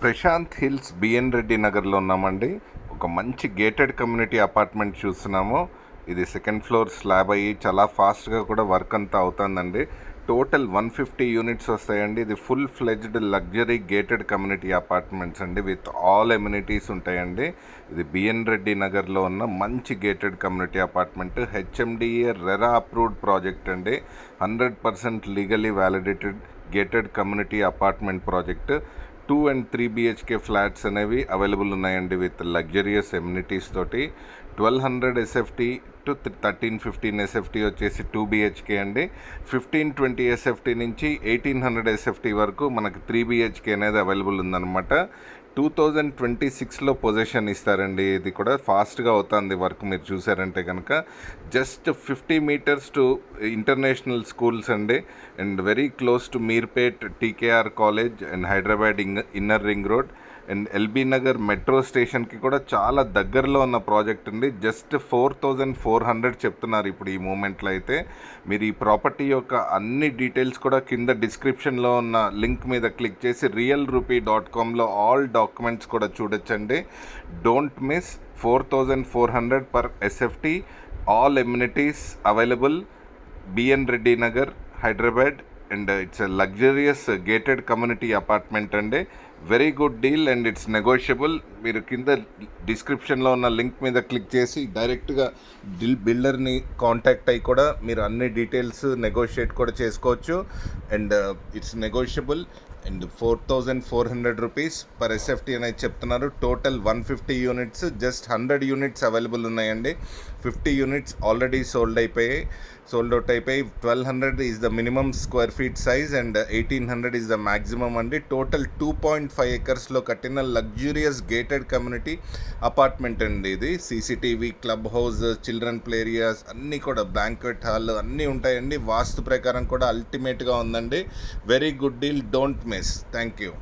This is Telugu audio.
ప్రశాంత్ హిల్స్ బిఎన్ రెడ్డి నగర్లో ఉన్నామండి. ఒక మంచి గేటెడ్ కమ్యూనిటీ అపార్ట్మెంట్ చూస్తున్నాము. ఇది సెకండ్ ఫ్లోర్ స్లాబ్ అయ్యి చాలా ఫాస్ట్గా కూడా వర్క్ అంతా అవుతుందండి. టోటల్ 150 యూనిట్స్ వస్తాయండి. ఇది full fledged luxury gated community apartments అండి, విత్ ఆల్ ఎమ్యూనిటీస్ ఉంటాయండి. ఇది బిఎన్ రెడ్డి నగర్లో ఉన్న మంచి gated community apartment. HMDA RERA approved project అండి. 100% legally validated gated community apartment project. 2 and 3 BHK flats అనేవి అవైలబుల్ ఉన్నాయండి, విత్ లగ్జరియస్ ఎమ్యూనిటీస్ తోటి. 1200 SFT టు 1315 SFT వచ్చేసి 2 BHK అండి. 1520 SFT నుంచి 1800 SFT వరకు మనకు 3 BHK అనేది అవైలబుల్ ఉందన్నమాట. 2026లో పొజిషన్ ఇస్తారండి. ఇది కూడా ఫాస్ట్గా అవుతుంది వర్క్. మీరు చూసారంటే కనుక just 50 metres to international schools అండి, and very close to Meerpet TKR college and Hyderabad inner ring road and LB Nagar metro స్టేషన్కి కూడా చాలా దగ్గరలో ఉన్న ప్రాజెక్ట్ అండి. జస్ట్ 4400 చెప్తున్నారు ఇప్పుడు ఈ మూమెంట్లో అయితే. మీరు ఈ ప్రాపర్టీ యొక్క అన్ని డీటెయిల్స్ కూడా కింద డిస్క్రిప్షన్లో ఉన్న లింక్ మీద క్లిక్ చేసి realrupee.comలో ఆల్ డాక్యుమెంట్స్ కూడా చూడొచ్చండి. Don't miss. 4400 per SFT, all amenities available, BN Reddy Nagar, Hyderabad, and it's a luxurious gated community apartment అండి. Very good deal and it's negotiable. మీరు కింద డిస్క్రిప్షన్లో ఉన్న లింక్ మీద క్లిక్ చేసి డైరెక్ట్గా బిల్డర్ని కాంటాక్ట్ అయ్యి కూడా మీరు అన్ని డీటెయిల్స్ నెగోషియేట్ కూడా చేసుకోవచ్చు. And it's negotiable. And 4400 rupees per SFT అనేది చెప్తున్నారు. Total 150 units, just 100 units available ఉన్నాయండి. 50 యూనిట్స్ ఆల్రెడీ సోల్డ్ అవుట్ అయిపోయి. 1200 is the minimum square feet size and 1800 is the maximum అండి. టోటల్ 2.5 ఎకర్స్లో కట్టిన లగ్జూరియస్ గేటెడ్ కమ్యూనిటీ అపార్ట్మెంట్ అండి ఇది. CCTV, club house, children play areas అన్నీ కూడా, బ్యాంక్వెట్ హాల్ అన్నీ ఉంటాయండి. వాస్తు ప్రకారం కూడా అల్టిమేట్గా ఉందండి. Very good deal, don't miss. Thank you.